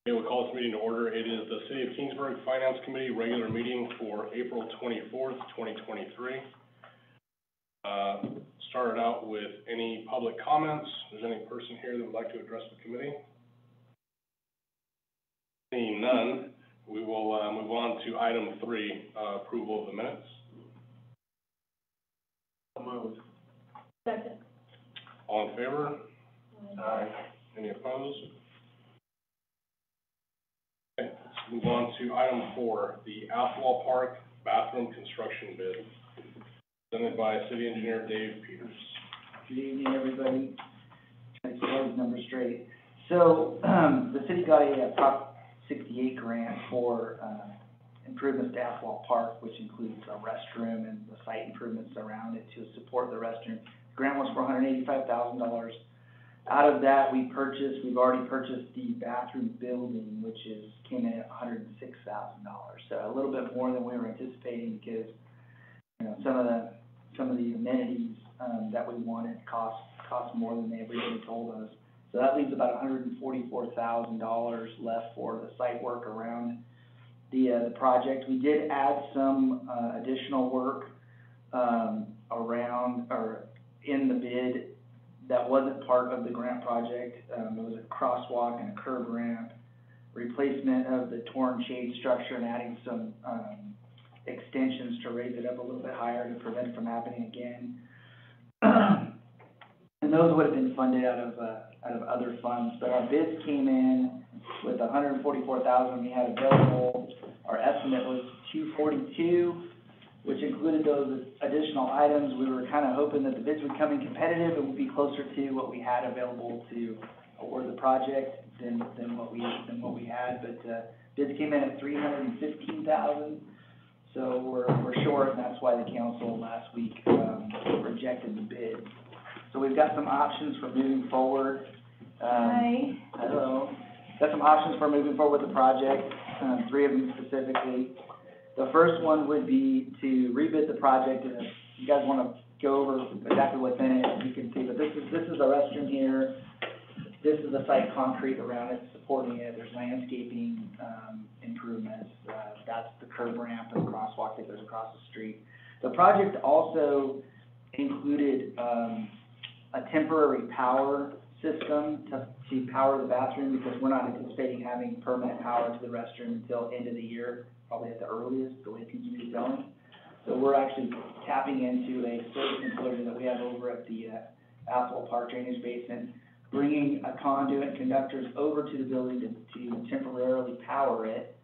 Okay, we'll call this meeting to order. It is the City of Kingsburg Finance Committee regular meeting for April 24th, 2023. Started out with any public comments. If there's any person here that would like to address the committee? Seeing none, we will move on to item 3, approval of the minutes. So moved. Second. All in favor? Aye. Any opposed? Okay, let's move on to item 4, the Athwal Park bathroom construction bid, presented by City Engineer Dave Peters. Good evening, everybody. Trying to get those numbers straight. So, the city got a Prop 68 grant for improvements to Athwal Park, which includes a restroom and the site improvements around it to support the restroom. The grant was for $185,000. Out of that, we've already purchased the bathroom building, which came in at $106,000. So a little bit more than we were anticipating because, you know, some of the amenities that we wanted cost more than they originally told us. So that leaves about $144,000 left for the site work around the project. We did add some additional work around or in the bid that wasn't part of the grant project. It was a crosswalk and a curb ramp, replacement of the torn shade structure and adding some extensions to raise it up a little bit higher to prevent it from happening again. And those would have been funded out of other funds, but our bids came in with $144,000 we had available. Our estimate was $242,000, which included those additional items. We were kind of hoping that the bids would come in competitive and would be closer to what we had available to award the project than what we had. But bids came in at $315,000, so we're short, and that's why the council last week rejected the bid. So we've got some options for moving forward. Hi. Hello. Got some options for moving forward with the project. 3 of them specifically. The first one would be to rebid the project, and if you guys want to go over exactly what's in it, you can see. But this is the restroom here. This is the site concrete around it, supporting it. There's landscaping improvements. That's the curb ramp and crosswalk that goes across the street. The project also included a temporary power system to power the bathroom, because we're not anticipating having permanent power to the restroom until end of the year, probably at the earliest, the way things are going. So we're actually tapping into a service enclosure that we have over at the Athwal Park drainage basin, bringing a conduit and conductors over to the building to temporarily power it.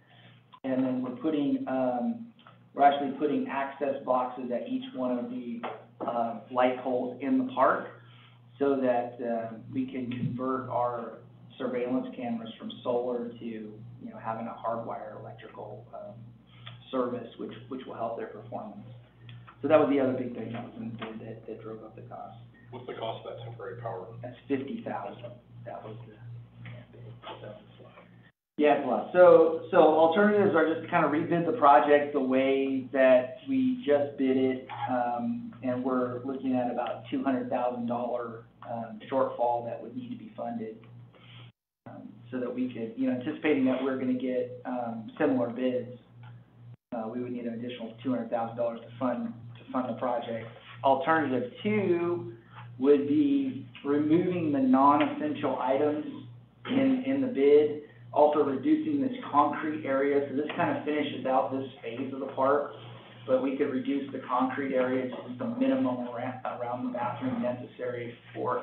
And then we're actually putting access boxes at each one of the light poles in the park, so that we can convert our surveillance cameras from solar to, you know, having a hardwired electrical service, which will help their performance. So that was the other big thing that drove up the cost. What's the cost of that temporary power? That's $50,000. That was the bid. So, yeah, it's a lot. So alternatives are just to kind of rebid the project the way that we just bid it, and we're looking at about $200,000 shortfall that would need to be funded, so that we could, you know, anticipating that we're going to get similar bids, we would need an additional $200,000 to fund the project. Alternative 2 would be removing the non-essential items in the bid, also reducing this concrete area. So this kind of finishes out this phase of the park, but we could reduce the concrete area to just a minimum around the bathroom necessary for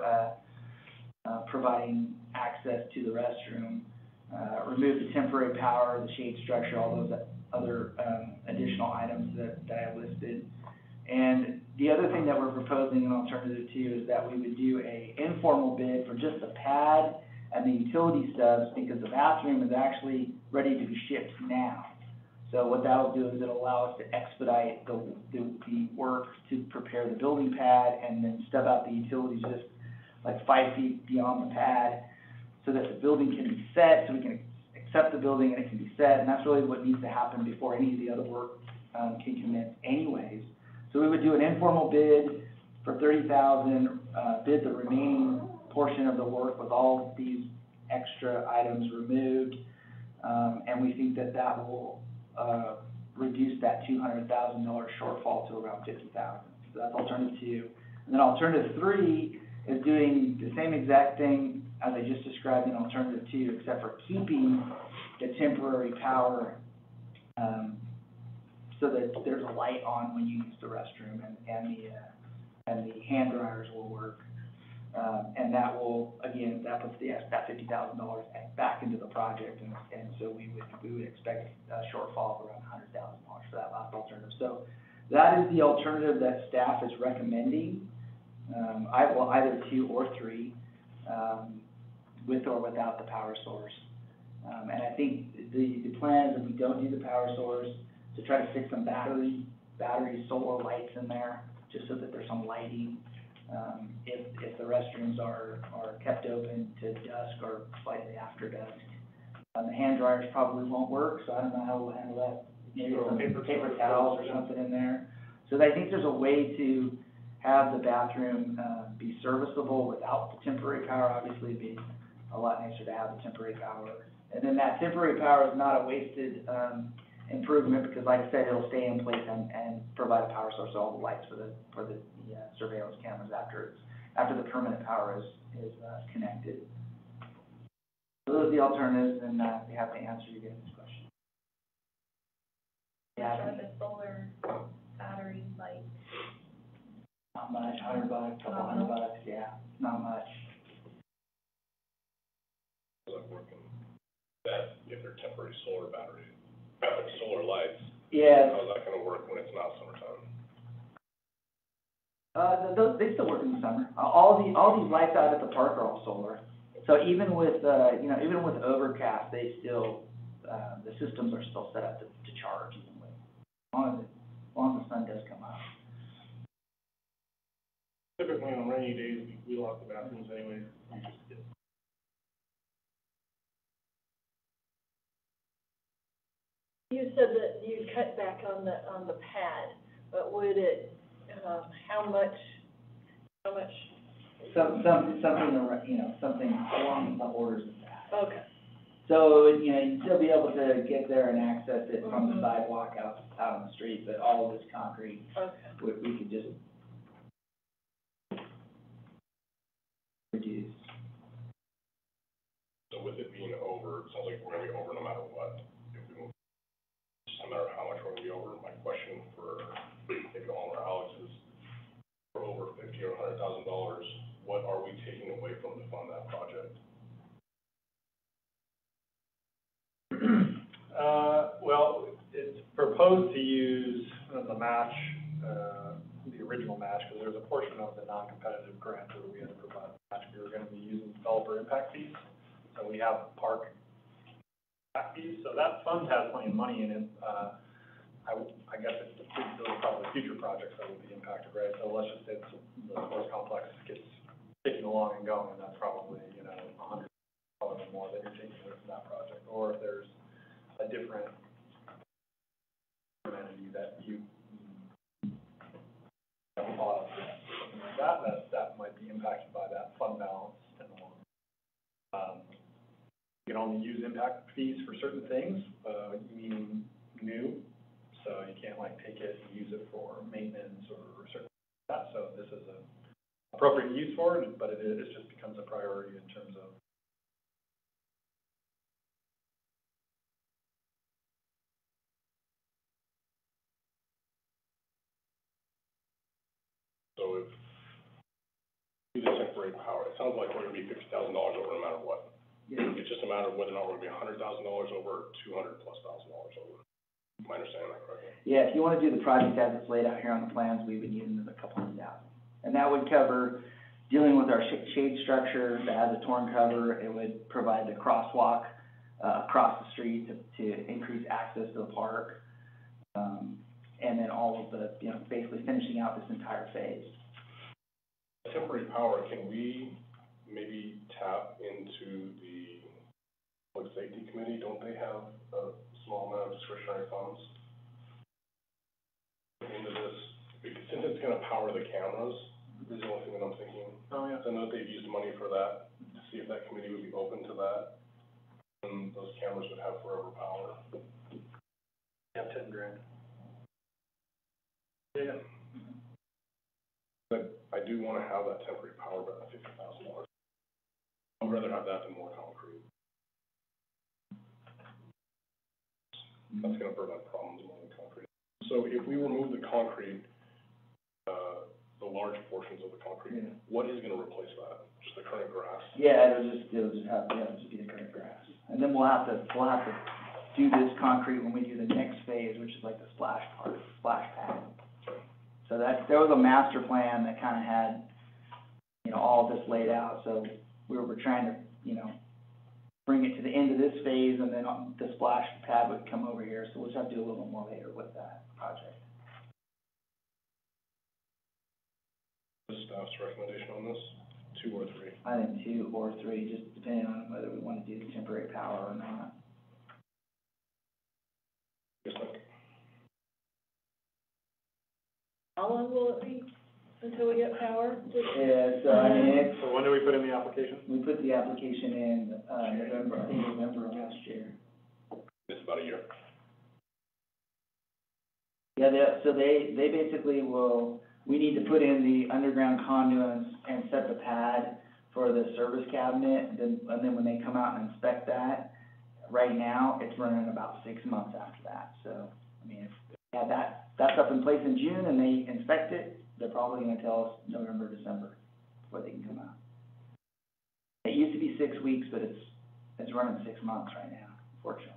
providing access to the restroom, remove the temporary power, the shade structure, all those other additional items that I listed. And the other thing that we're proposing in alternative 2 is that we would do a informal bid for just the pad and the utility stubs, because the bathroom is actually ready to be shipped now. So what that'll do is it'll allow us to expedite the work to prepare the building pad and then stub out the utilities just like 5 feet beyond the pad, so that the building can be set, so we can accept the building and it can be set. And that's really what needs to happen before any of the other work can commence anyways. So we would do an informal bid for $30,000, bid the remaining portion of the work with all of these extra items removed. And we think that that will, reduce that $200,000 shortfall to around $50,000. So that's alternative two. And then alternative three is doing the same exact thing as I just described in alternative two, except for keeping the temporary power, so that there's a light on when you use the restroom, and the hand dryers will work. And that will, again, that puts that $50,000 back into the project, and so we would expect a shortfall of around $100,000 for that last alternative. So that is the alternative that staff is recommending, either two or three, with or without the power source. And I think the plan is, if we don't do the power source, to try to fix some battery solar lights in there, just so that there's some lighting. If the restrooms are kept open to dusk or slightly after dusk. The hand dryers probably won't work, so I don't know how we'll handle that. Maybe some paper towels or something in there. So I think there's a way to have the bathroom, be serviceable without the temporary power. Obviously, it'd be a lot nicer to have the temporary power. And then that temporary power is not a wasted, improvement, because like I said, it'll stay in place and provide a power source to all the lights for the surveillance cameras after the permanent power is connected. So those are the alternatives, and we have to answer you guys' question. How much are the solar battery lights? Not much, $100, couple $100, yeah, not much. How's that working? That, if they're temporary solar batteries, solar lights. Yeah. How's that gonna work when it's not summertime? They still work in the summer. All these lights out at the park are all solar. So even with, even with overcast, they still, the systems are still set up to charge evenly, as long as the sun does come out. Typically on rainy days, we lock the bathrooms anyway. You just get. You said that you'd cut back on the pad, but would it, how much? Something along the orders of that. Okay. So, you'd still be able to get there and access it from the sidewalk out on the street, but all of this concrete, Okay. we could just reduce. So with it being over, it sounds like we're gonna be over no matter what. If we move, just no matter how much we're gonna be over. My question for maybe all our Alex is, for over $50,000 or $100,000, what are we taking away from to fund that project? Well, it's proposed to use the match, the original match, because there's a portion of the non-competitive grant that we had to provide match. We were going to be using developer impact fees, so we have park impact fees, so that fund has plenty of money in it. I guess those are probably future projects that will be impacted, right? So let's just say the sports complex gets ticking along and going, and that's probably, $100 or more that you're taking away from that project. Or if there's a different entity that you have thought of, something like that might be impacted by that fund balance and the loan. You can only use impact fees for certain things, meaning new, so you can't take it and use it for maintenance or certain that. So this is an appropriate use for it, but it just becomes a priority in terms of. So if we do the temporary power, it sounds like we're gonna be $50,000 over no matter what. Yeah. It's just a matter of whether or not we're gonna be $100,000 over, $200,000+ over. Am I understanding that correctly? Yeah, if you want to do the project as it's laid out here on the plans, we would need another $200,000. And that would cover dealing with our shade structure that has a torn cover. It would provide the crosswalk across the street to increase access to the park. And then all of the, basically finishing out this entire phase. Temporary power, can we maybe tap into the Public Safety Committee? Don't they have a small amount of discretionary funds into this? Since it's gonna power the cameras, is the only thing that I'm thinking. Oh, yeah. So I know they've used money for that, to see if that committee would be open to that. And those cameras would have forever power. Yeah, $10,000. Yeah. But I do wanna have that temporary power, but at $50,000. I'd rather have that than more concrete. That's gonna prevent problems more than concrete. So if we remove the concrete, the large portions of the concrete, Yeah. what is gonna replace that? Just the current grass? Yeah, it'll just be the current grass. And then we'll have to do this concrete when we do the next phase, which is like the splash pad. So there was a master plan that kinda had, all this laid out, so we were trying to, bring it to the end of this phase, and then the splash pad would come over here, so we'll just have to do a little more later with that project. The staff's recommendation on this, 2 or 3? I think 2 or 3, just depending on whether we wanna do the temporary power or not. Just like, How long will it be until we get power? Yeah, so I mean, So when do we put in the application? we put the application in, November, I think November of last year. it's about a year. Yeah, they basically we need to put in the underground conduits and set the pad for the service cabinet, and then when they come out and inspect that, right now, it's running about 6 months after that, so, I mean, if we had that stuff in place in June and they inspect it, they're probably gonna tell us November, December, before they can come out. It used to be 6 weeks, but it's running 6 months right now, unfortunately.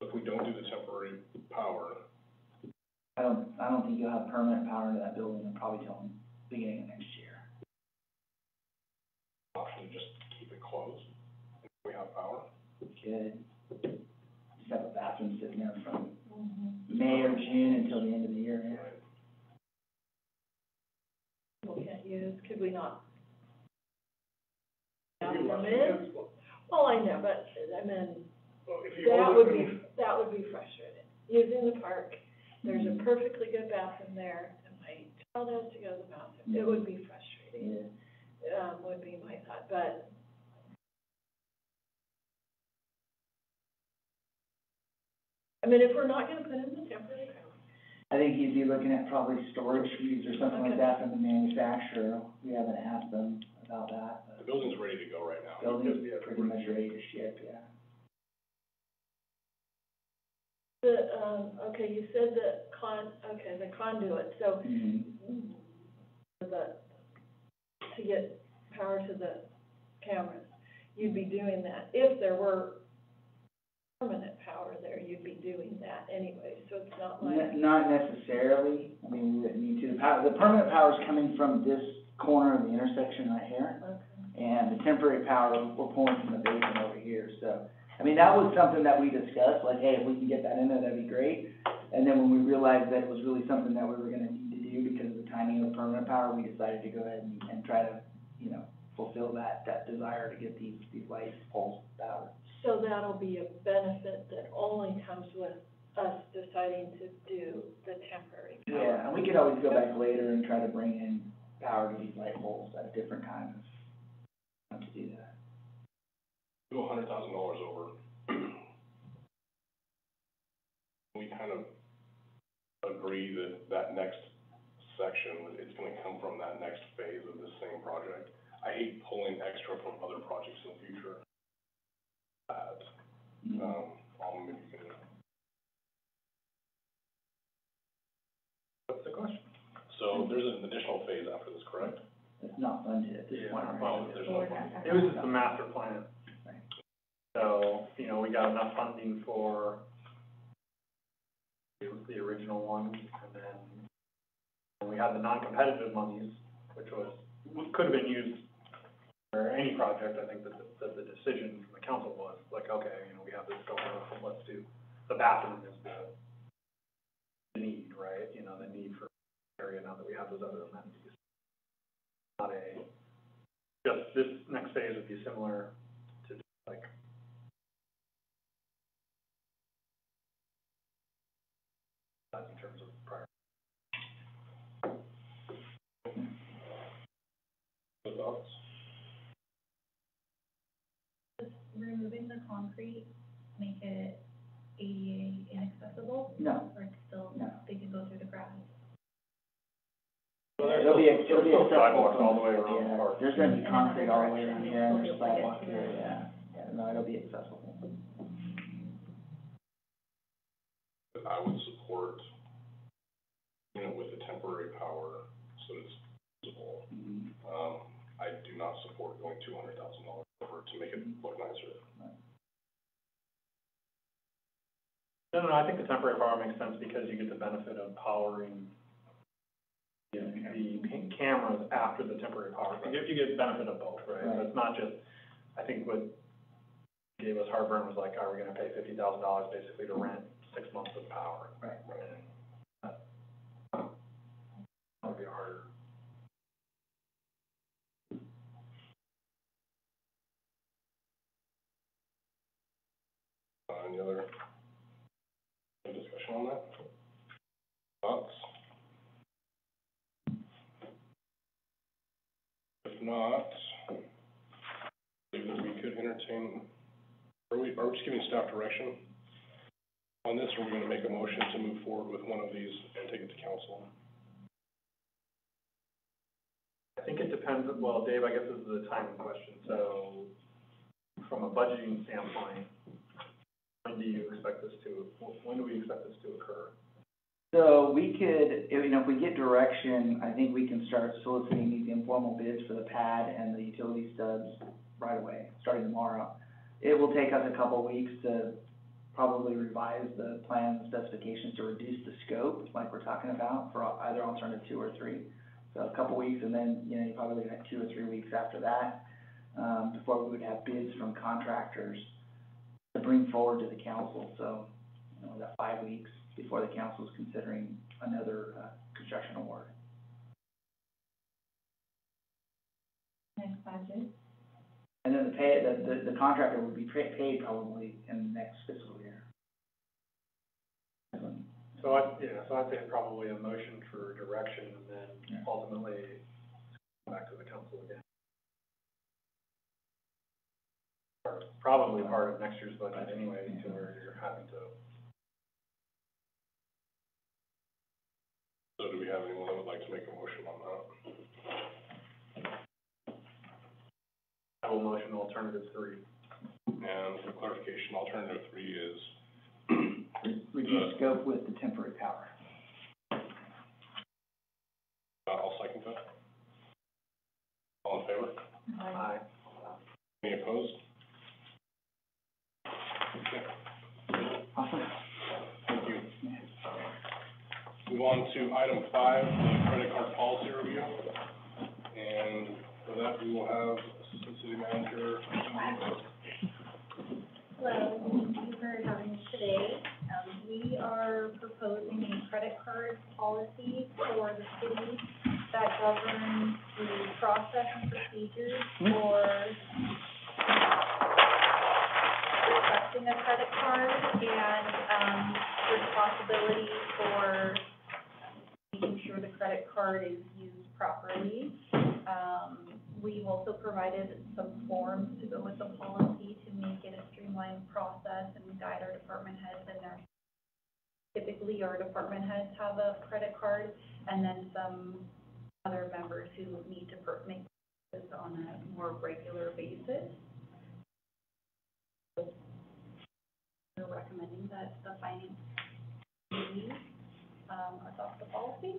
If we don't do the temporary power, I don't think you'll have permanent power into that building, and probably till the beginning of next year. option to just keep it closed, if we have power. Could just have a bathroom sitting there from May or June until the end of the year, yeah. We can't use, could we not? Have You them want in? Well, I know, but, I mean, Well, if that would be frustrating. Using the park, there's a perfectly good bathroom there, and my child has to go to the bathroom. It would be frustrating, Yeah. Would be my thought, but. I mean, if we're not gonna put in the temporary power. I think you'd be looking at probably storage fees or something like Okay. that from the manufacturer. We haven't asked them about that, The but building's ready to go right now. building's pretty much ready to ship, yeah. Okay, you said the conduit, so Mm-hmm. to get power to the cameras, you'd be doing that. If there were permanent power there, you'd be doing that anyway, so it's not like. Not necessarily, I mean, we wouldn't need to. The permanent power is coming from this corner of the intersection right here, Okay. and the temporary power, we're pulling from the basin over here, so. I mean, that was something that we discussed, like, hey, if we can get that in there, that'd be great. And then when we realized that it was really something that we were gonna need to do because of the timing of the permanent power, we decided to go ahead and try to, fulfill that desire to get these light poles powered. So that'll be a benefit that only comes with us deciding to do the temporary power. Yeah, and we could always go back later and try to bring in power to these light poles at a different time if we want to do that. Go $100,000 over. We kind of agree that next section, it's gonna come from that next phase of this same project. I hate pulling extra from other projects in the future. Maybe you can. What's the question? So there's an additional phase after this, correct? It's not funded at this point. right? Oh, there's no funding. It was just a master plan. Right. So, we got enough funding for the original one, and then we had the non-competitive monies, which could have been used for any project. I think that the decision from the council was like, okay, we have this going on, let's do, the bathroom is the need, right? The need for area now that we have those other amenities. Not just this next phase would be similar to like that in terms of prior. Thoughts? Does removing the concrete make it ADA inaccessible? No, Or it's still, no. they can go through the grass? So there's It'll be still accessible sidewalks all the from- way around the yeah, park. there's gonna be In concrete another all the way around direction, here, and you'll there's be able to get sidewalks to here, it. yeah. Yeah, no, it'll be accessible. I would support, you know, with the temporary power, so it's visible. Mhm. I do not support going $200,000 over to make it look nicer. No, I think the temporary power makes sense because you get the benefit of powering the cameras after the temporary power. You get benefit of both, right? So it's not just, I think what gave us heartburn was like, are we gonna pay $50,000 basically to rent 6 months of power? Right. That would be harder. Any other discussion on that? Thoughts? If not, maybe we could entertain, are we just giving staff direction on this, or are we gonna make a motion to move forward with one of these and take it to council? I think it depends, well, Dave, I guess this is a timing question, so from a budgeting standpoint, when do we expect this to occur? So we could, if we get direction, I think we can start soliciting these informal bids for the pad and the utility stubs right away, starting tomorrow. It will take us a couple weeks to probably revise the plans and specifications to reduce the scope, like we're talking about, for either alternative 2 or 3. So a couple weeks, and then, you know, you're probably looking at 2 or 3 weeks after that, before we would have bids from contractors to bring forward to the council. So, you know, that 5 weeks before the council's considering another, construction award. Next budget? And then the contractor would be paid probably in the next fiscal year. So I'd say probably a motion for direction and then ultimately back to the council again. Or probably part of next year's budget anyway, to where you're having to. So do we have anyone that would like to make a motion on that? I will motion alternative 3. And for clarification, alternative 3 is Reduce scope with the temporary power. I'll second that. All in favor? Aye. Any opposed? Okay, Awesome. thank you. Move on to item 5, the credit card policy review. And for that, we will have Assistant City Manager. Hello, thank you for having us today. We are proposing a credit card policy for the city that governs the process and procedures for requesting a credit card and, responsibility for making sure the credit card is used properly. We've also provided some forms to go with the policy to make it a streamlined process and guide our department heads in their. Typically, our department heads have a credit card, and then some other members who need to make this on a more regular basis. We're recommending that the finance committee, adopt the policy.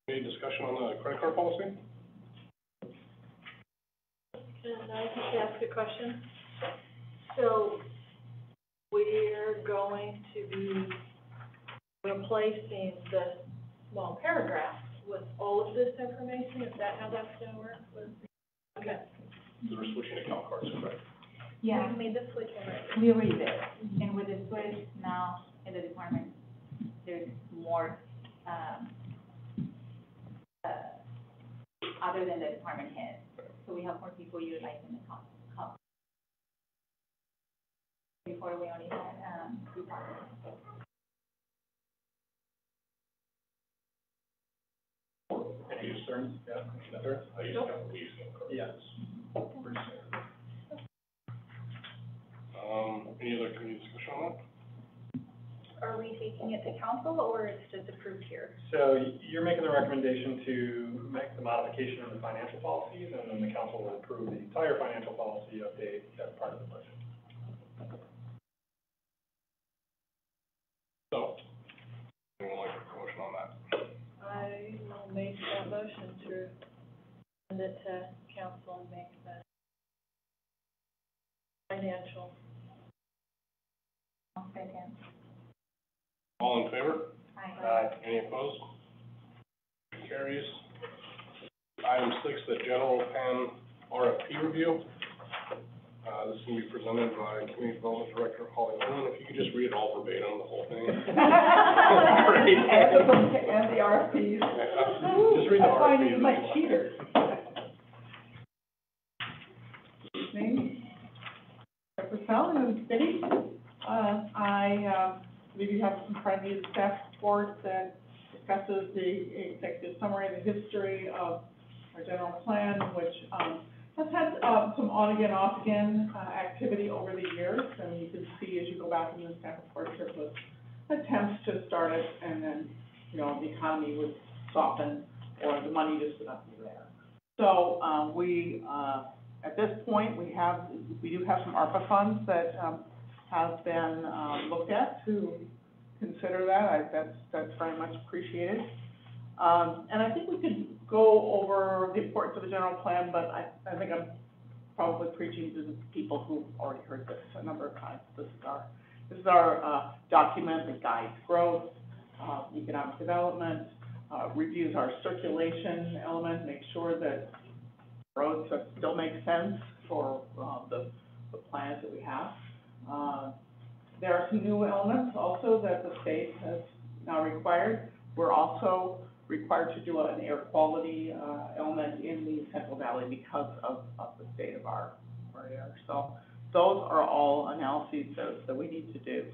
Any discussion on the credit card policy? Can I just ask a question? So, we're going to be replacing the small paragraph with all of this information? Is that how that's gonna work? Okay. So we're switching account cards, correct? Yeah. We made the switch already. We already did, and with the switch now in the department, there's more, other than the department head. So we have more people utilizing the comp. Before we only had, departments. Any concerns? Yeah, concerns? We use account cards. Yes. taking it to council, or it's just approved here? So you're making the recommendation to make the modification of the financial policies, and then the council will approve the entire financial policy update as part of the budget. So, anyone like a motion on that? I will make that motion to send it to council and make the financial. I'll second. All in favor? Aye. Any opposed? Carries. Item 6, the general plan RFP review. This is going to be presented by Community Development Director Holly Owen. If you could just read it all verbatim, the whole thing. And the RFPs. Just read the That's why I RFP. need my cheater. Name, Representative and City. I believe you have in front of you the staff report that discusses the executive summary of the history of our general plan, which, has had, some on-again, off-again, activity over the years. And you can see as you go back in the staff report, there was attempts to start it, and then, you know, the economy would soften, or the money just would not be there. So, at this point, we do have some ARPA funds that, have been, looked at to consider that. That's very much appreciated. And I think we could go over the importance of the general plan, but I think I'm probably preaching to the people who've already heard this a number of times. This is our document that guides growth, economic development, reviews our circulation element, makes sure that roads still make sense for the plans that we have. There are some new elements also that the state has now required. We're also required to do an air quality element in the Central Valley because of the state of our air. So those are all analyses that we need to do.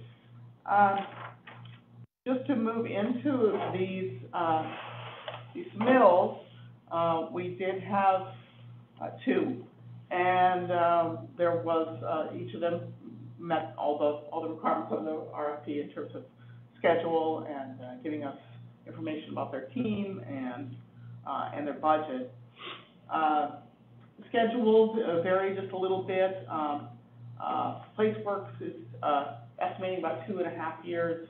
Just to move into these submittals, we did have two, and there was each of them met all the requirements of the RFP in terms of schedule and giving us information about their team and their budget. Schedules vary just a little bit. PlaceWorks is estimating about 2.5 years.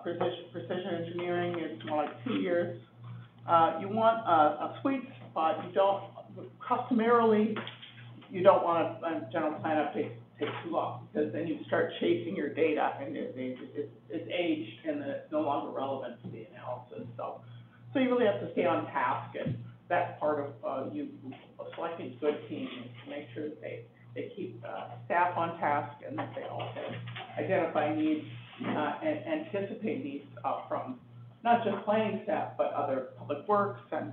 Precision Engineering is more like 2 years. You want a sweet spot. Customarily, you don't want a general plan update to take too long, because then you start chasing your data and it's aged and it's no longer relevant to the analysis. So you really have to stay on task, and that's part of you selecting a good team, is to make sure that they keep staff on task, and that they also identify needs and anticipate needs from not just planning staff, but other public works and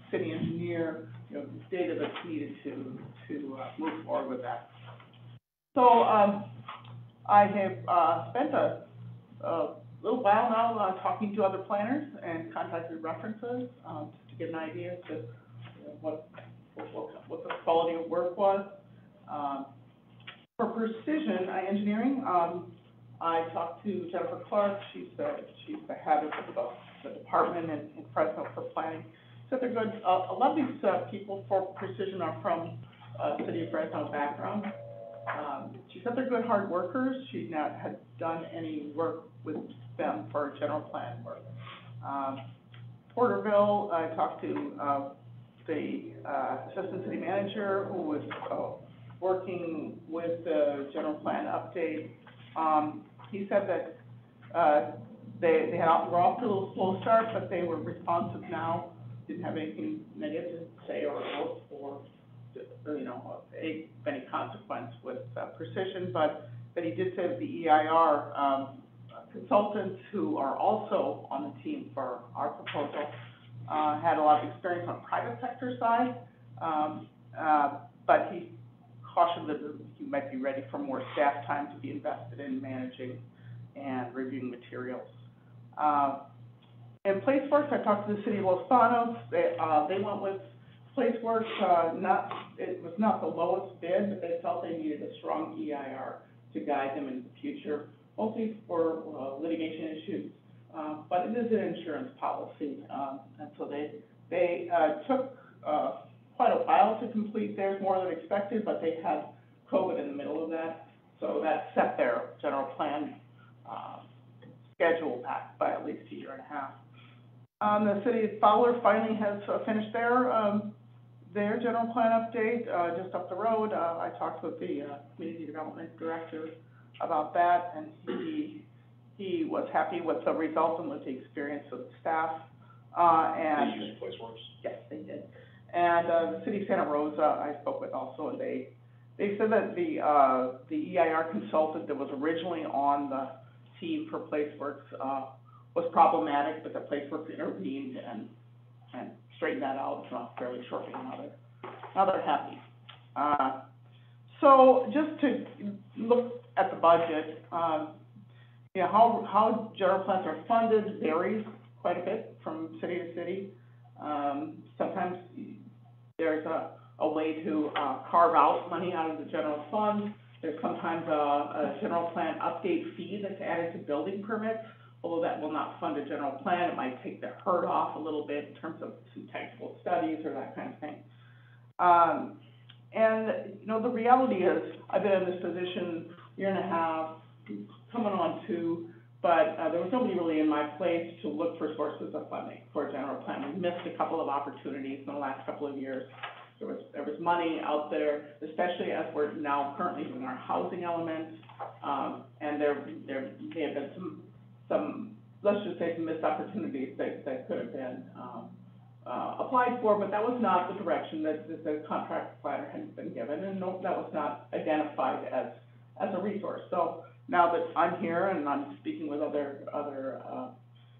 city engineer, the data that's needed to move forward with that. So I have spent a little while now talking to other planners and contacted references to get an idea as to what the quality of work was. For Precision Engineering, I talked to Jennifer Clark. She's the head of the department in Fresno for planning. So they're good. A lot of these people for Precision are from City of Fresno background. She said they're good hard workers. She not had done any work with them for general plan work. Porterville, I talked to the assistant city manager who was working with the general plan update. He said that they were off to a little slow start, but they were responsive now. Didn't have anything negative to say or any consequence with Precision, but he did say that the EIR consultants who are also on the team for our proposal had a lot of experience on private sector side, but he cautioned that you might be ready for more staff time to be invested in managing and reviewing materials. In PlaceWorks, I talked to the city of Los Banos. They went with PlaceWorks. It was not the lowest bid, but they felt they needed a strong EIR to guide them in the future mostly for litigation issues. But it is an insurance policy, and so they took quite a while to complete theirs, more than expected, but they had COVID in the middle of that, so that set their general plan schedule back by at least a year and a half. The city of Fowler finally has finished their general plan update, just up the road. I talked with the community development director about that, and he was happy with the results and with the experience of the staff. And They use PlaceWorks? yes, they did. And the city of Santa Rosa, I spoke with also, and they said that the EIR consultant that was originally on the team for PlaceWorks was problematic, but the PlaceWorks intervened and straightened that out fairly shortly. Now they're happy. So just to look at the budget, you know, how general plans are funded varies quite a bit from city to city. Sometimes there's a way to carve out money out of the general fund. There's sometimes a general plan update fee that's added to building permits, although that will not fund a general plan. It might take the hurt off a little bit in terms of some technical studies or that kind of thing. And, you know, the reality is, I've been in this position a year and a half, coming on 2, but there was nobody really in my place to look for sources of funding for a general plan. We missed a couple of opportunities in the last couple of years. There was money out there, especially as we're now currently doing our housing element, and there may have been some, let's just say, some missed opportunities that could have been applied for, but that was not the direction that the contract planner had been given, and no, that was not identified as a resource. So now that I'm here and I'm speaking with other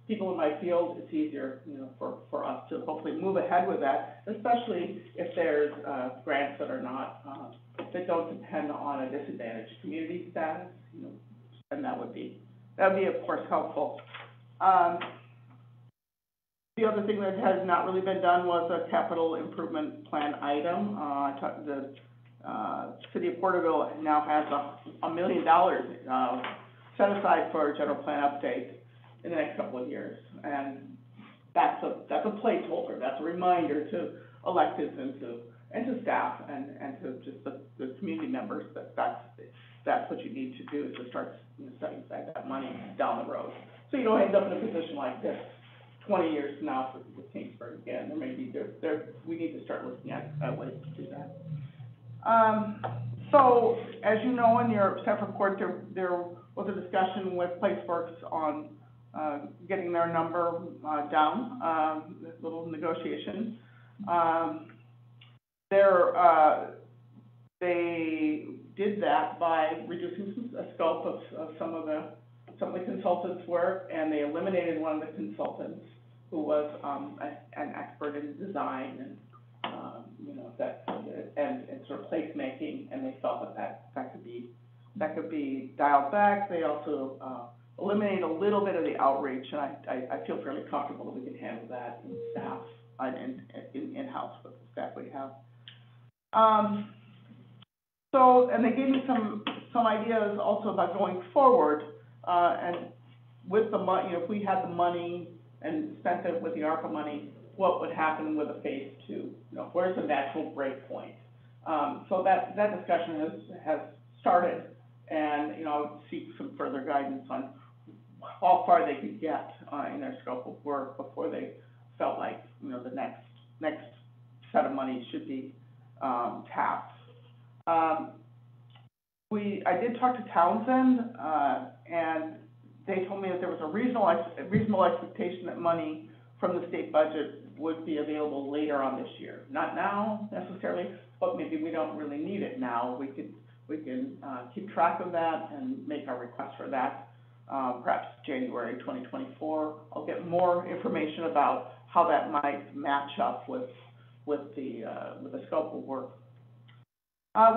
people in my field, it's easier, you know, for us to hopefully move ahead with that, especially if there's grants that are not that don't depend on a disadvantaged community status, you know, and that would be of course helpful. The other thing that has not really been done was a capital improvement plan item. The city of Porterville now has $1 million set aside for a general plan update in the next couple of years, and that's a placeholder. That's a reminder to electeds and to staff and to just the community members that that's what you need to do, is to start, you know, setting aside that money down the road, so you don't end up in a position like this 20 years from now with Kingsburg again. There may be we need to start looking at ways to do that. So as you know, in your staff report, there was a discussion with PlaceWorks on getting their number down, this little negotiation. They did that by reducing the scope of some of the consultants' work, and they eliminated one of the consultants who was an expert in design and you know, and sort of placemaking, and they felt that could be dialed back. They also eliminated a little bit of the outreach, and I feel fairly comfortable that we can handle that in staff in-house with the staff we have. So, and they gave me some ideas also about going forward, and with the money, you know, if we had the money and spent it with the ARPA money, what would happen with a phase 2? You know, where's the natural break point? So that discussion has started, and, you know, I would seek some further guidance on how far they could get in their scope of work before they felt like, you know, the next set of money should be tapped. I did talk to Townsend, and they told me that there was a reasonable expectation that money from the state budget would be available later on this year. Not now necessarily, but maybe we don't really need it now. We can keep track of that and make our request for that, perhaps January 2024. I'll get more information about how that might match up with the scope of work.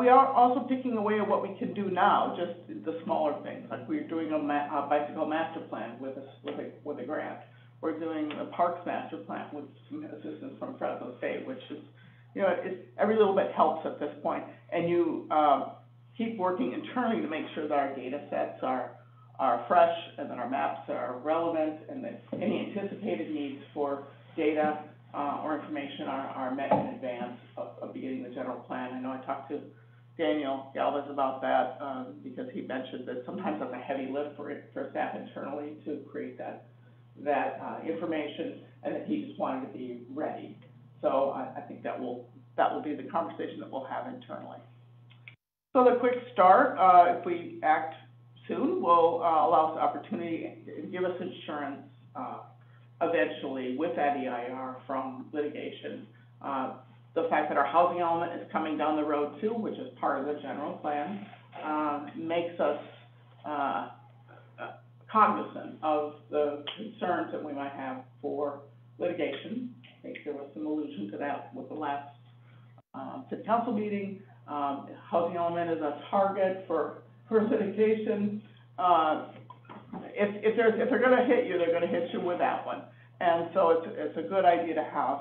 We are also picking away at what we can do now, just the smaller things, like we're doing a bicycle master plan with a grant. We're doing a parks master plan with some assistance from Fresno State, which is, you know, every little bit helps at this point. And you keep working internally to make sure that our data sets are are fresh, and that our maps are relevant, and that any anticipated needs for data, or information are met in advance of beginning the general plan. I know I talked to Daniel Galvez about that, because he mentioned that sometimes that's a heavy lift for staff internally to create that information, and that he just wanted to be ready. So I think that will be the conversation that we'll have internally. So the quick start, if we act soon, will allow us the opportunity to give us insurance, eventually with that EIR from litigation. The fact that our housing element is coming down the road too, which is part of the general plan, makes us cognizant of the concerns that we might have for litigation. I think there was some allusion to that with the last city council meeting. Housing element is a target for litigation. If they're gonna hit you, they're gonna hit you with that one. And so it's a good idea to have,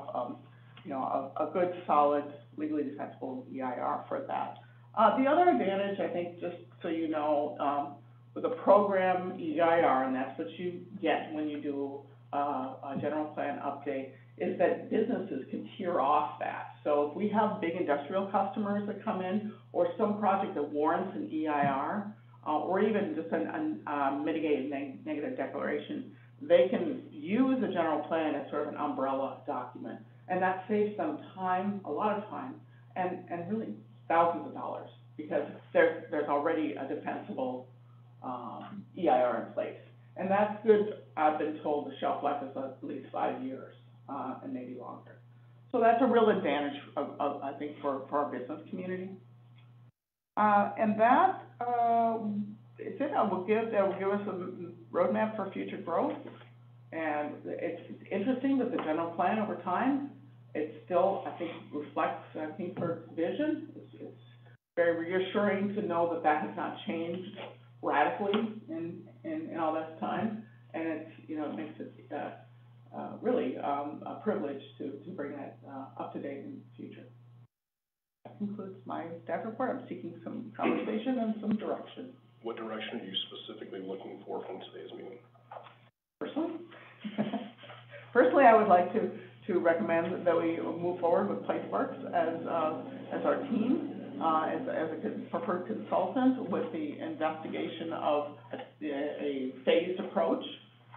a good, solid, legally defensible EIR for that. The other advantage, I think, just so you know, with a program EIR, and that's what you get when you do a general plan update, is that businesses can tier off that. So if we have big industrial customers that come in, or some project that warrants an EIR, or even just a mitigated negative declaration, they can use the general plan as sort of an umbrella document. And that saves them time, a lot of time, and really thousands of dollars, because there's already a defensible EIR in place. And that's good. I've been told the shelf life is at least 5 years, and maybe longer. So that's a real advantage I think, for our business community. And that is it. That will give us a roadmap for future growth. And it's interesting that the general plan over time, it still, I think, reflects, Kingsburg's vision. It's very reassuring to know that has not changed radically in all this time. And it's, it makes it really a privilege to bring that up to date in the future. That concludes my staff report. I'm seeking some conversation and some direction. What direction are you specifically looking for from today's meeting? Personally, I would like to recommend that we move forward with PlaceWorks as our team, as a preferred consultant with the investigation of a phased approach,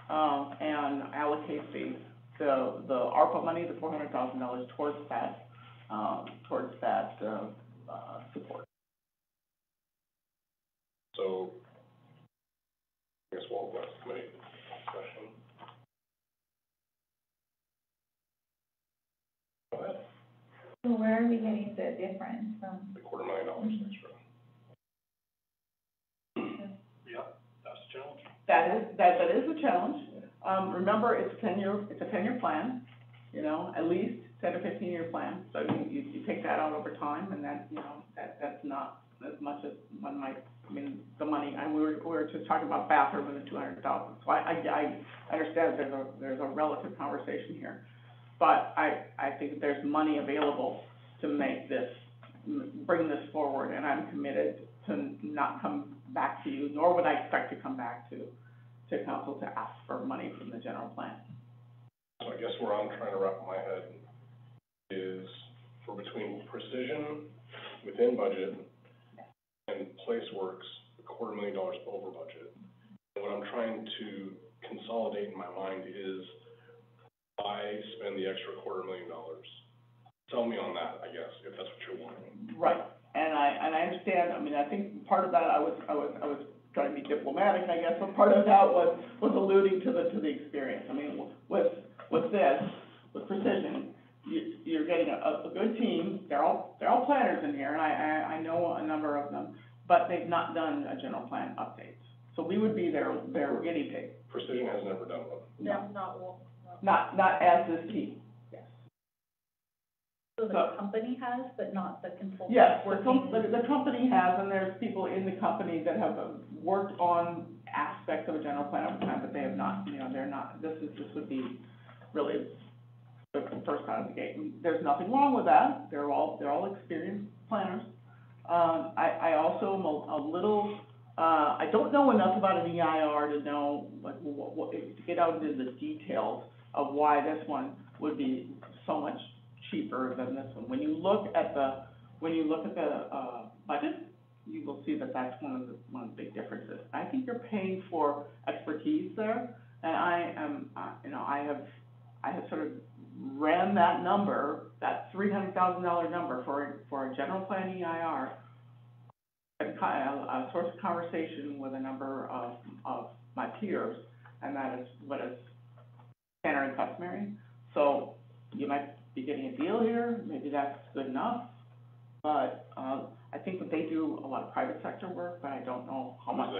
and allocate the ARPA money, the $400,000 towards that support. So, I guess we'll have a committee discussion. Go ahead. So where are we getting the difference from? The $250,000 extra. Yep, that's a challenge. That is a challenge. Remember, it's a 10-year plan, at least 10 to 15-year plan. So you take that out over time, and that's not as much as one might. The money. We were just talking about bathroom and the $200,000. So I understand there's a relative conversation here, but I think there's money available to bring this forward, and I'm committed to not come back to you, nor would I expect to come back to council to ask for money from the general plan. So I guess where I'm trying to wrap my head is for between precision within budget and PlaceWorks, $250,000 over budget. And what I'm trying to consolidate in my mind is why spend the extra $250,000? Sell me on that, I guess, if that's what you're wanting. Right. And I understand. I think part of that I was trying to be diplomatic, I guess, but part of that was alluding to the experience. With precision, you're getting a good team. They're all planners in here, and I know a number of them, but they've not done a general plan update. So we would be their guinea pig. Precision has never done one. No, not one. Not as this team. Yes. So the company has, but not the consultant? Yes, the company has, and there's people in the company that have worked on aspects of a general plan over time, but they have not, they're not, this would be really the first out of the gate. And there's nothing wrong with that. They're all experienced planners. I also am a little I don't know enough about an EIR to know, like, to get out into the details of why this one would be so much cheaper than this one. When you look at the budget, you will see that that's one of the big differences. I think you're paying for expertise there, and I have sort of ran that number, that $300,000 number for a general plan EIR, a source of conversation with a number of my peers, and that is what is standard and customary. So you might be getting a deal here, maybe that's good enough, but I think that they do a lot of private sector work, but I don't know how much.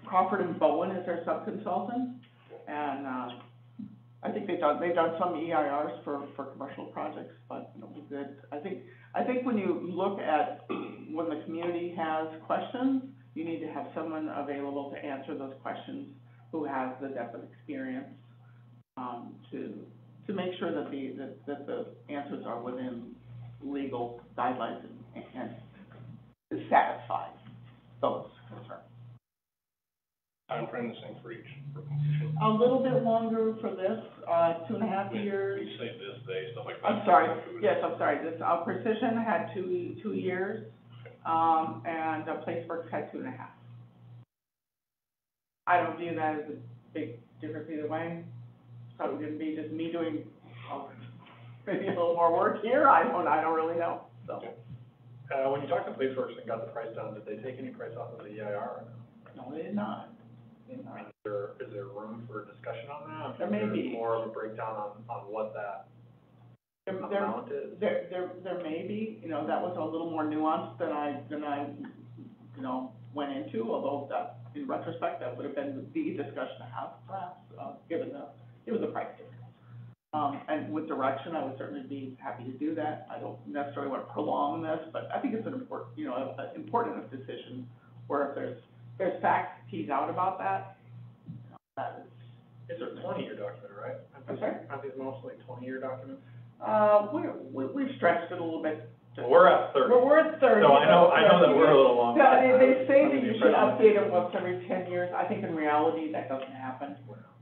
Crawford and Bowen is their sub-consultant, and I think they've done some EIRs for commercial projects, but I think when you look at when the community has questions, you need to have someone available to answer those questions who has the depth of experience to make sure that the answers are within legal guidelines and satisfy those concerns. Timeframe the same for each, for completion? A little bit longer for this, 2.5 years. When you say this day, stuff like that. I'm sorry, yes, I'm sorry, this, Precision had 2 years, and PlaceWorks had 2.5. I don't view that as a big difference either way. Probably gonna be just me doing, maybe a little more work here, I don't really know, so. When you talked to PlaceWorks and got the price down, did they take any price off of the EIR or no? No, they did not. I mean, is there room for discussion on that? There may be. More of a breakdown on what that amount is? There may be, that was a little more nuanced than I went into, although that, in retrospect, that would have been the discussion to have, perhaps, given the price difference. And with direction, I would certainly be happy to do that. I don't necessarily want to prolong this, but I think it's an important enough decision where if there's facts teased out about that, that is. It's a 20-year document, right? I'm sorry? Aren't these mostly 20-year documents? We've stretched it a little bit. Well, we're at 30. We're at 30. So I know that we're a little long. They say that you should update it once every 10 years. I think in reality, that doesn't happen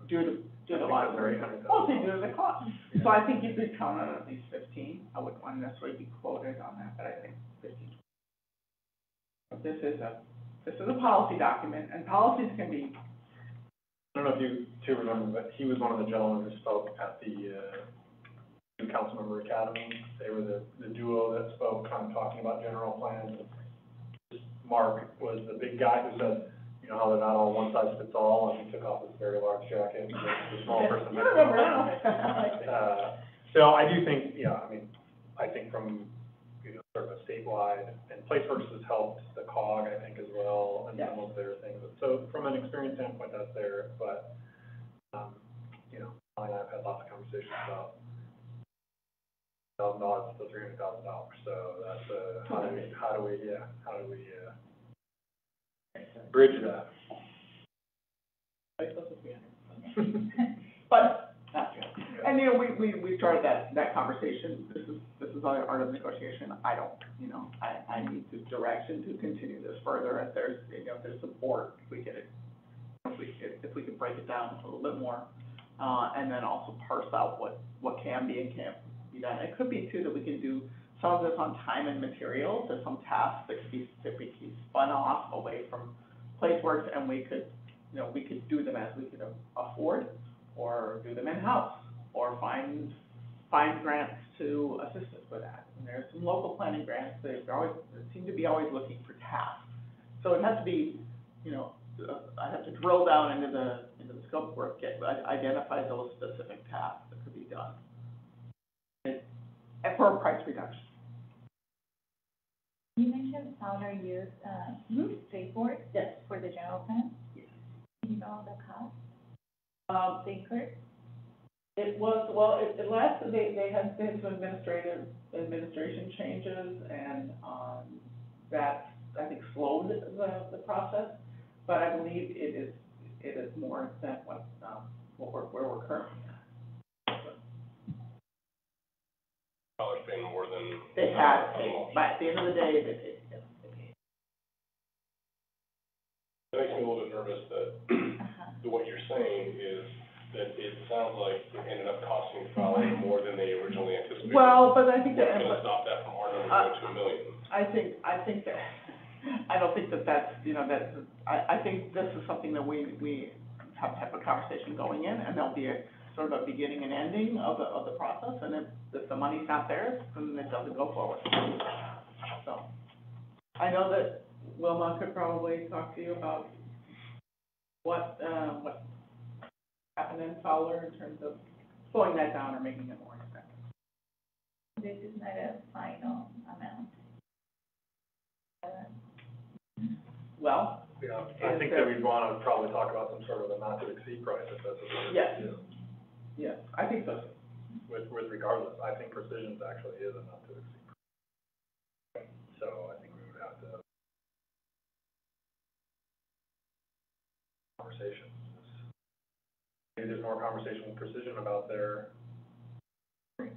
due to a lot of, mostly due to the cost. So I think you could count on at least 15. I wouldn't want to necessarily be quoted on that, but I think 15. But this is a policy document, and policies can be. I don't know if you two remember, but he was one of the gentlemen who spoke at the New Councilmember Academy. They were the duo that spoke, kind of talking about general plans. Mark was the big guy who said, how they're not all one size fits all, and he took off his very large jacket. The small person. You remember now. So I do think, I think from, sort of a statewide, and PlaceWorks has helped the COG, I think, as well, and some of their things. So from an experience standpoint, that's there, but, Molly and I have had lots of conversations about $1,000 to $300,000, so that's, how do we bridge that? But, and we started that conversation. This is our art of negotiation. I don't, I need the direction to continue this further. If there's, if there's support, if we could break it down a little bit more, and then also parse out what can be and can't be done. It could be too that we can do some of this on time and materials. There's some tasks that could be spun off away from PlaceWorks, and we could do them as we could afford, or do them in-house, or find grants to assist us with that. And there's some local planning grants that seem to be always looking for tasks. So it has to be, I have to drill down into the scope of work, identify those specific tasks that could be done, and for a price reduction. You mentioned solar use, straightforward? Yes. For the general plan? Yes. Do you know the cost? They incurred? It was, well, it lasted, they had some administration changes, and, that, I think, slowed the process, but I believe it is more than where we're currently at. Dollars paying more than. They had, but at the end of the day, they paid. me a little bit nervous that, what you're saying is that it sounds like it ended up costing Fowler more than they originally anticipated. Well, but I think What's that, gonna stop that from our number going to $1 million? I think that, I don't think that that's, you know, I think this is something that we have to have a conversation going in, and there'll be a sort of a beginning and ending of the process, and if the money's not there, then it doesn't go forward. So, I know that Wilma could probably talk to you about what happened in Fowler in terms of slowing that down or making it more expensive. This is not a final amount. Well, Yeah, I think that we'd wanna probably talk about some sort of a not to exceed price, if that's what we're Yes. gonna do. yes, I think so. With regardless, I think Precision's actually is a not to exceed price. So I think we would have to conversations. Maybe there's more conversation with Precision about their screens.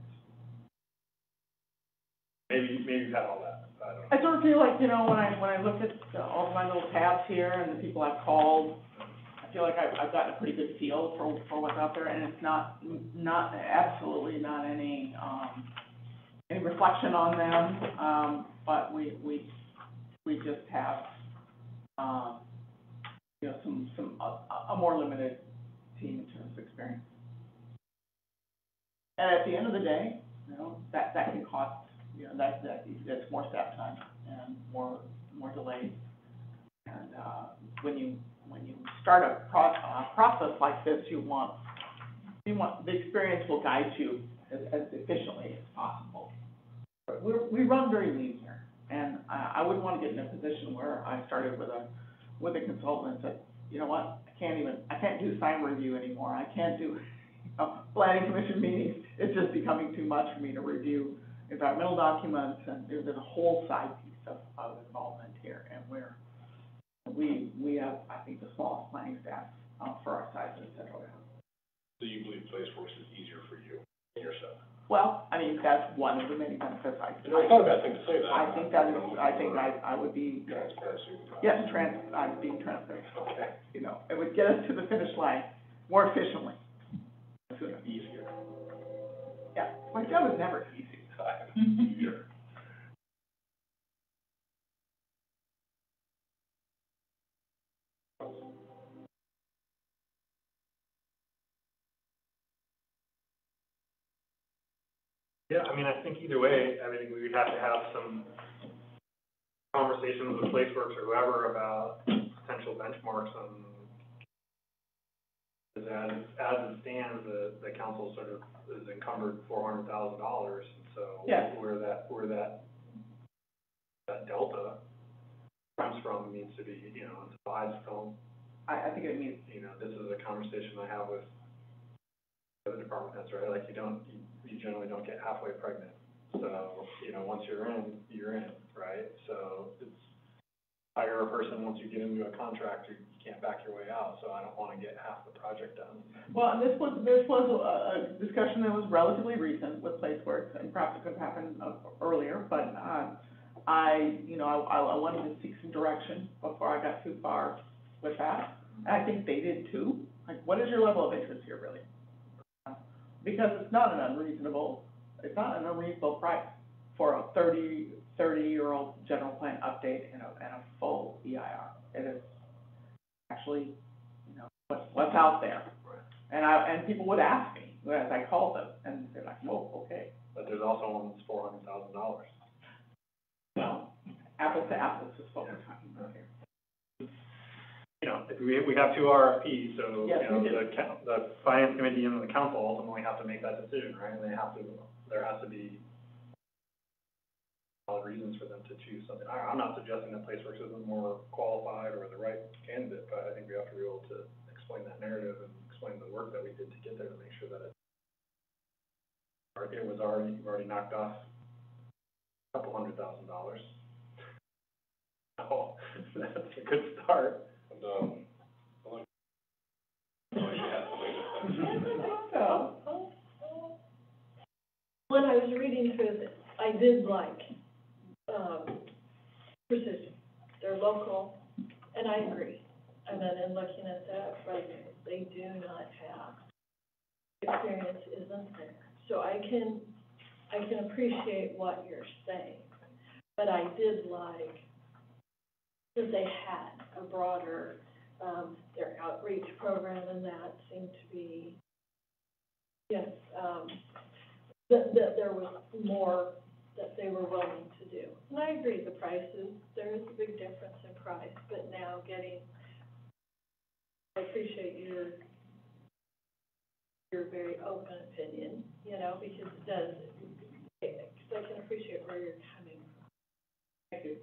Maybe you've had all that, I don't know. I sort of feel like, you know, when I look at all my little tabs here and the people I've called, I feel like I've gotten a pretty good feel for what's out there, and it's not absolutely not any reflection on them, but we just have, you know, a more limited team in terms of experience. And at the end of the day, you know, that can cost, you know, that's more staff time and more delays. And, when you start a process like this, you want, the experience will guide you as efficiently as possible. But we run very lean here, and I wouldn't want to get in a position where I started with a consultant and said, you know what, I can't do sign review anymore, I can't do, planning commission meetings, it's just becoming too much for me to review environmental documents, and there's a whole side piece of involvement here, and we have, I think, the smallest planning staff, for our size in Central County. So you believe PlaceWorks is easier for you and yourself? Well, I mean, that's one of the many benefits You know, it's not a bad thing to say that. I think I would be, Transparency. yes, I'm being transparent. Okay. You know, it would get us to the finish line more efficiently. Easier. Yeah, my job is never easy. Easier. Yeah, I mean, I think either way, I mean, we would have to have some conversations with PlaceWorks or whoever about potential benchmarks on, as it stands, the council sort of is encumbered $400,000, and so Yeah. where that delta comes from needs to be, you know, divides from, I think it means, you know, this is a conversation I have with the other department heads, right? Like, you generally don't get halfway pregnant. So, you know, once you're in, right? So it's hire a person, once you get into a contract, you can't back your way out, so I don't wanna get half the project done. well, and this was a discussion that was relatively recent with PlaceWorks, and perhaps it could have happened earlier, but, I wanted to seek some direction before I got too far with that, and I think they did too. Like, what is your level of interest here, really? Because it's not an unreasonable price for a 30-year-old general plan update and a full EIR. It is actually, you know, what's out there. And people would ask me, as I called them, and they're like, whoa, okay. But there's also one that's $400,000. Well, apples to apples is what we're talking about here. You know, if we have two RFPs, so, Yes, you know, we do. the finance committee and the council ultimately have to make that decision, right? And there has to be valid reasons for them to choose something. I'm not suggesting that PlaceWorks isn't more qualified or the right candidate, but I think we have to be able to explain that narrative and explain the work that we did to get there to make sure that you've already knocked off a couple $100,000. So that's a good start. And, When I was reading through this, I did like, Precision. They're local, and I agree. And then in looking at that resume, they do not have, experience isn't there. So I can appreciate what you're saying, but I did like that they had a broader, their outreach program, and that seemed to be, yes, that there was more that they were willing to do. And I agree, the prices, there is a big difference in price, but now I appreciate your very open opinion, you know, because it does, because I can appreciate where you're coming from. Thank you.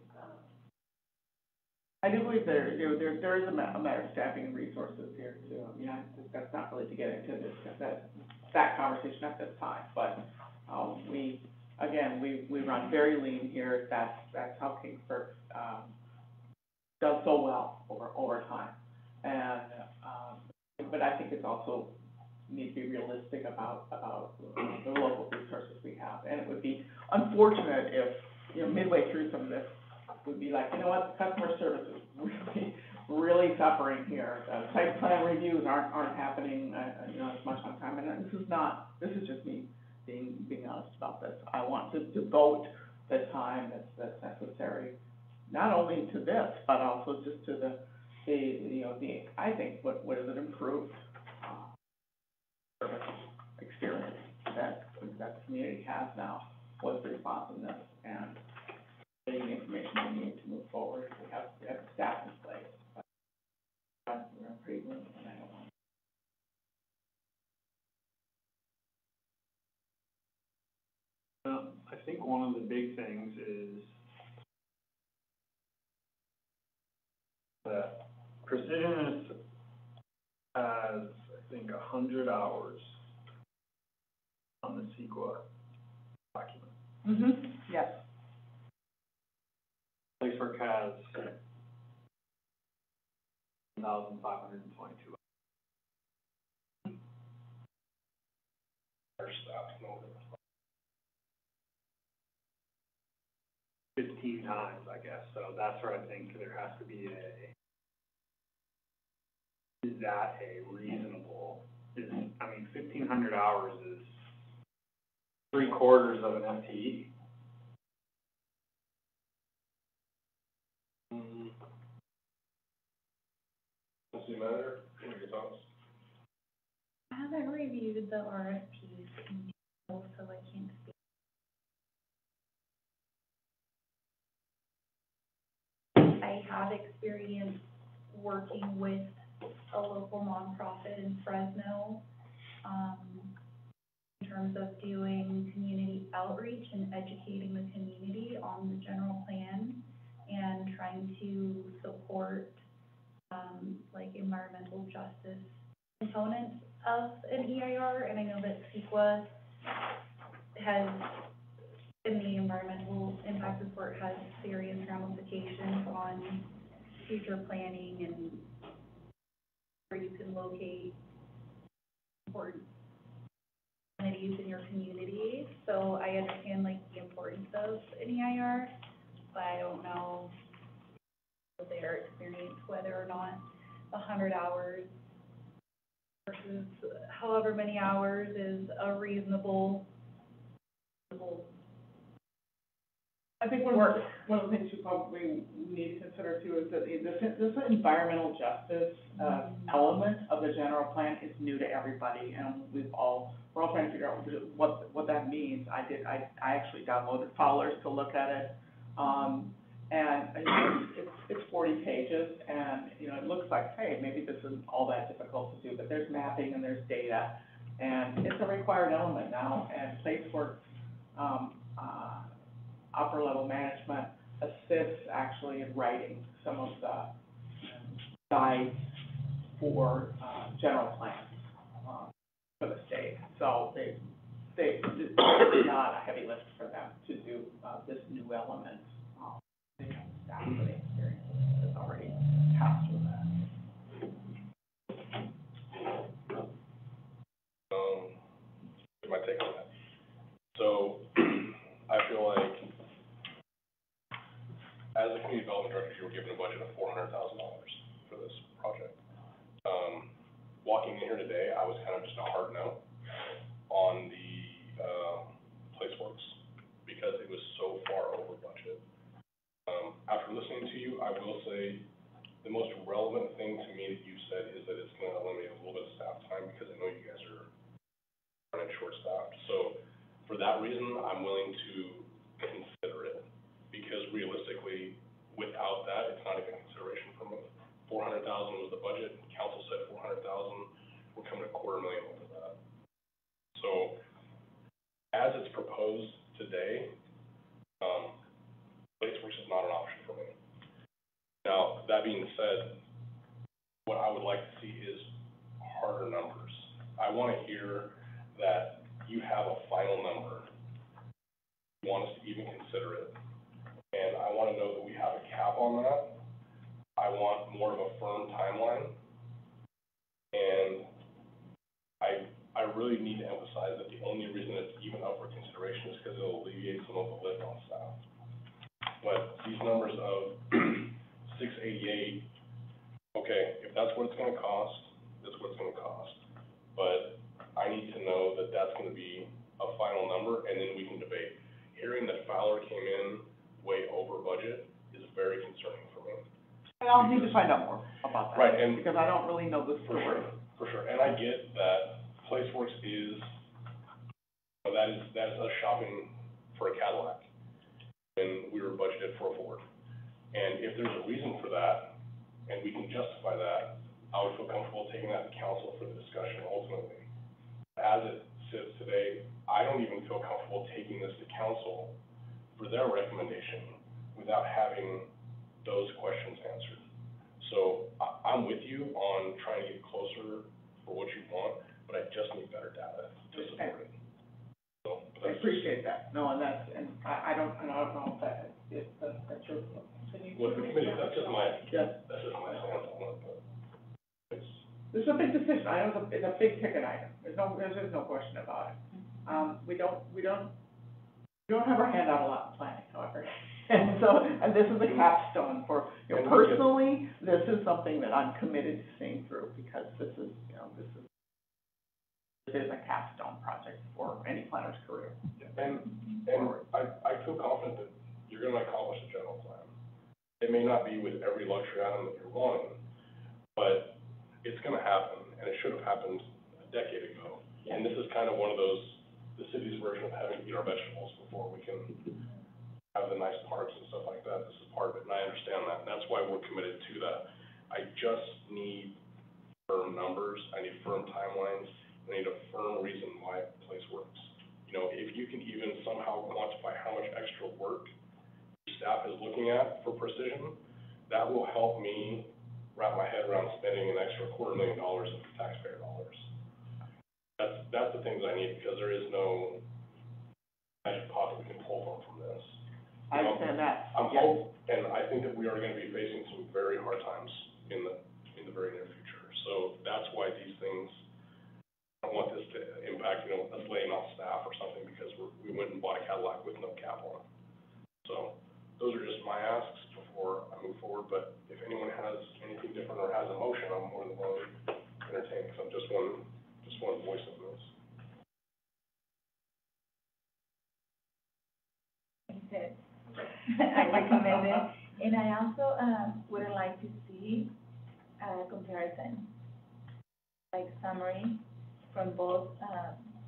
I do believe there is a matter of staffing and resources here too. I mean, that's not really to get into this, that conversation at this time, but, we run very lean here. That's how Kingsburg, does so well over time. And, but I think it's also need to be realistic about the local resources we have. And it would be unfortunate if, you know, midway through some of this, would be like, you know what, customer service is really suffering here. Site plan reviews aren't happening, you know, as much on time. And this is just me being honest about this. I want to devote the time that's necessary, not only to this, but also just to the I think what is an improved service experience that the community has now with responsiveness and getting the information we need to move forward. We have staff in place, but we're in pretty room, and I don't want. I think one of the big things is that Precisionist has, I think, 100 hours on the CEQA document. Mm-hmm, yes. Placework has 1,522. Our staff, no, 15 times, I guess, so that's where I think there has to be is that a reasonable, 1,500 hours is 3/4 of an FTE. Does it matter? What are your thoughts? I haven't reviewed the RFPs, so I can't speak. I have experience working with a local nonprofit in Fresno, in terms of doing community outreach and educating the community on the general plan and trying to support, like environmental justice components of an EIR. And I know that CEQA has, in the environmental impact report, has serious ramifications on future planning and where you can locate important entities in your community. So I understand like the importance of an EIR, but I don't know their experience, whether or not 100 hours versus however many hours is a reasonable. I think one of the things you probably need to consider too is that this environmental justice element of the general plan is new to everybody, and we're all trying to figure out what that means. I actually downloaded Fowler's to look at it, and it's 40 pages, and you know it looks like, hey, maybe this isn't all that difficult to do, but there's mapping and there's data, and it's a required element now, and Placeworks upper level management assists actually in writing some of the guides for general plans for the state. So it's not a heavy lift for them to do this new element. They have staff for the experience that's already tasked with that. My take on that. So I feel like as a community development director, you were given a budget of $400,000. for this project. Walking in here today, I was kind of just a hard no on the, PlaceWorks, because it was so far over budget. After listening to you, I will say, the most relevant thing to me that you said is that it's gonna eliminate a little bit of staff time, because I know you guys are running short-staffed. So, for that reason, I'm willing to consider it, because realistically, without that, it's not even a consideration for me. $400,000 was the budget, council said $400,000, we're coming $250,000 over that. So, as it's proposed today, PlaceWorks is not an option for me. Now, that being said, what I would like to see is harder numbers. I wanna hear that you have a final number, you want us to even consider it, and I wanna know that we have a cap on that. I want more of a firm timeline, and I really need to emphasize that the only reason it's even up for consideration is because it'll alleviate some of the lift on staff. But these numbers of 688, okay, if that's what it's gonna cost, that's what it's gonna cost. But I need to know that that's gonna be a final number, and then we can debate. Hearing that Fowler came in way over budget is very concerning for me. And I'll need to find out more about that. Right, and- Because I don't really know the story. For sure, and I get that PlaceWorks is, that is us shopping for a Cadillac, and we were budgeted for a Ford. And if there's a reason for that, and we can justify that, I would feel comfortable taking that to council for the discussion ultimately. As it sits today, I don't even feel comfortable taking this to council for their recommendation without having those questions answered. So I'm with you on trying to get closer for what you want, but I just need better data to support it. So, but I that's appreciate that. No, and that's, and I don't know if that's your opinion. Well, the committee, that's just my Yeah. stance on it, but it's, This is a big decision. I know it's a big ticket item. There's no question about it. We don't have our hand out a lot in planning, however. And so, and this is a capstone for, you know, personally, this is something that I'm committed to seeing through, because this is, you know, this is a capstone project for any planner's career. and I feel confident that you're gonna accomplish the general plan. It may not be with every luxury item that you're wanting, but it's gonna happen, and it should have happened a decade ago. And this is kind of one of those, the city's version of having to eat our vegetables before we can have the nice parks and stuff like that. This is part of it, and I understand that, and that's why we're committed to that. I just need firm numbers, I need firm timelines, I need a firm reason why a place works. You know, if you can even somehow quantify how much extra work your staff is looking at for precision, that will help me wrap my head around spending an extra $250,000 of taxpayer dollars. That's the things I need, because there is no magic pocket we can pull from this. I understand that. And I think that we are gonna be facing some very hard times in the very near future. So that's why these things, I don't want this to impact, you know, us laying off staff or something because we went and bought a Cadillac with no cap on it. So those are just my asks before I move forward, but if anyone has anything different or has a motion, I'm more than willing to entertain, because I'm just one voice of this. I recommend it, and I also, would like to see a comparison, like summary from both,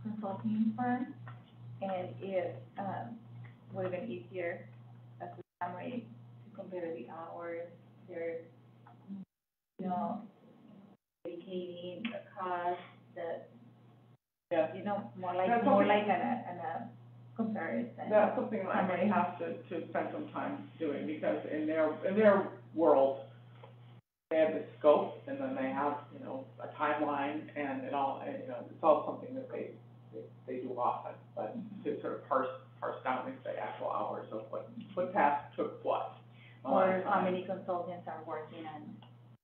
consulting firms, and if, would have been easier as a summary to compare the hours, their, you know, dedicating, the cost, Yeah. you know, more like That's a comparison. That's something I may have to spend some time doing, because in their world, they have the scope, and then they have, you know, a timeline, and it all, and, you know, it's all something that they do often, but to sort of parse down the actual hours of what task took what. Or how many consultants are working on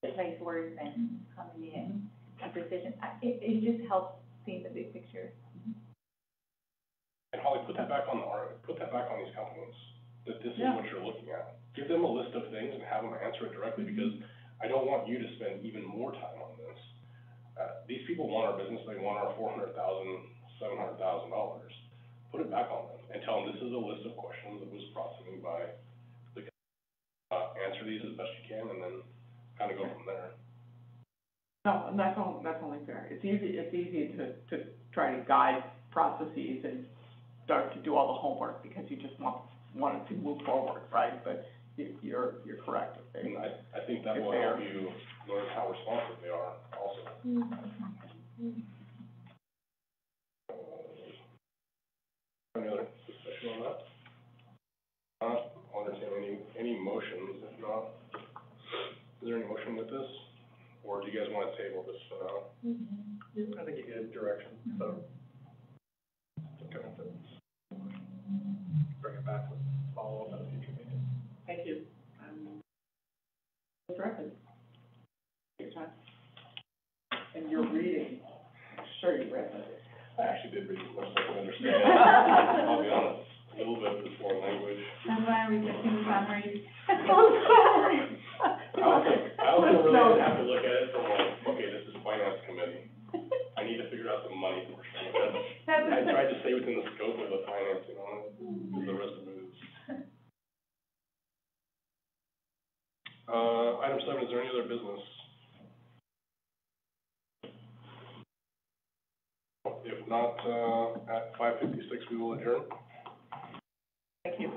PlaceWorks and coming in a precision. It just helps seeing the big picture. And Holly, put that back on these companies, that this is what you're looking at. Give them a list of things and have them answer it directly, because I don't want you to spend even more time on this. These people want our business, they want our $400,000, $700,000. Put it back on them and tell them this is a list of questions that was brought to me by the, answer these as best you can and then kind of go from there. No, and that's only fair. It's easy to try to guide processes and start to do all the homework because you just want it to move forward, right? But you're correct. And I think that will help you learn how responsive they are also. Any other discussion on that? I'll entertain any motions. If not, is there any motion with this? Or do you guys want to table this for now? I think you get direction, so. Okay. Bring it back with follow-up at a future meeting. Thank you. Directed. Your time. And you're reading. I'm sure you read that. I actually did read as much as I can understand. I'll be honest, a little bit of this foreign language. That's why I'm rejecting the summary. I also really have to look at it from like, okay, this is finance committee. I need to figure out the money portion. I tried to stay within the scope of the financing on it, because the rest of it is. Item 7, is there any other business? If not, at 5:56, we will adjourn. Thank you.